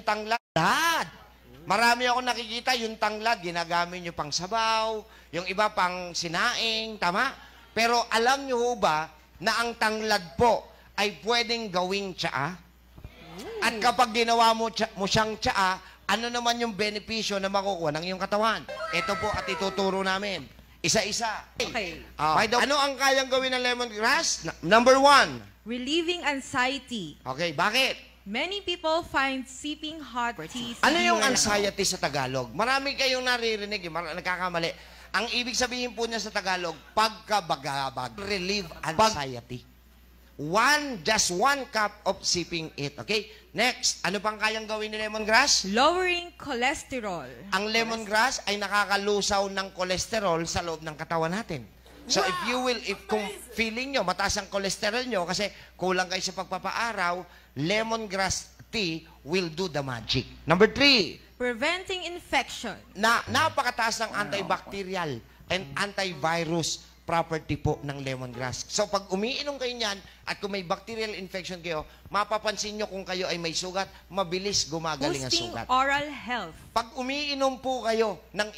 yung tanglad. Lahat. Marami ako nakikita, yung tanglad, ginagamit nyo pang sabaw, yung iba pang sinaing, tama? Pero alam nyo ho ba na ang tanglad po ay pwedeng gawing tsaa? At kapag ginawa mo siyang tsaa, ano naman yung benepisyo na makukuha ng iyong katawan? Ito po at ituturo namin. Isa-isa. Okay. Ano ang kayang gawin ng lemongrass? Number 1. Relieving anxiety. Okay, bakit? Many people find sipping hot tea. Ano yung anxiety sa Tagalog? Marami kayong naririnig, nagkakamali. Ang ibig sabihin po niya sa Tagalog, pagkabagabag. Relieve anxiety. Just one cup of sipping it. Okay? Next, ano pang kayang gawin ni lemongrass? Lowering cholesterol. Ang lemongrass ay nakakalusaw ng cholesterol sa loob ng katawan natin. So kung feeling nyo, mataas ang cholesterol nyo kasi kulang kayo sa pagpapaaraw, lemongrass tea will do the magic. Number 3. Preventing infection. Napakataas ng antibacterial and antivirus property po ng lemongrass. So pag umiinom kayo niyan at kung may bacterial infection kayo, mapapansin nyo kung kayo ay may sugat, mabilis gumagaling ang sugat. Boosting oral health. Pag umiinom po kayo ng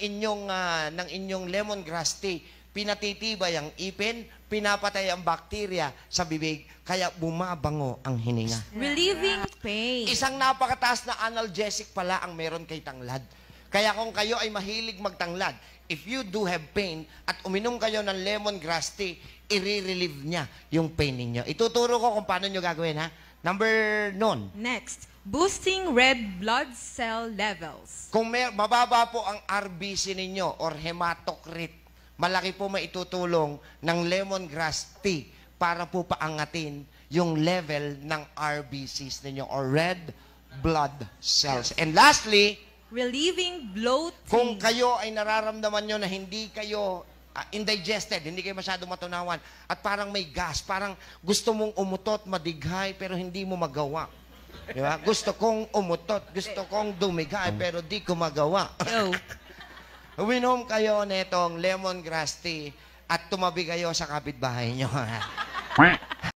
inyong lemongrass tea, pinatitibay ang ipin, pinapatay ang bakterya sa bibig, kaya bumabango ang hininga. Relieving pain. Isang napakataas na analgesic pala ang meron kay tanglad. Kaya kung kayo ay mahilig magtanglad, if you do have pain at uminom kayo ng lemongrass tea, i-relieve niya yung pain ninyo. Ituturo ko kung paano nyo gagawin, ha? Number none. Next, boosting red blood cell levels. Kung mababa po ang RBC ninyo or hematocrit, malaki po maitutulong ng lemongrass tea para po paangatin yung level ng RBCs ninyo or red blood cells. And lastly, relieving bloating. kung kayo ay nararamdaman nyo na hindi kayo indigested, hindi kayo masyado matunawan, at parang may gas, parang gusto mong umutot, madighay, pero hindi mo magawa. Diba? Gusto kong umutot, gusto kong dumighay, pero di ko magawa. Uminom kayo netong lemongrass tea at tumabi kayo sa kapitbahay nyo.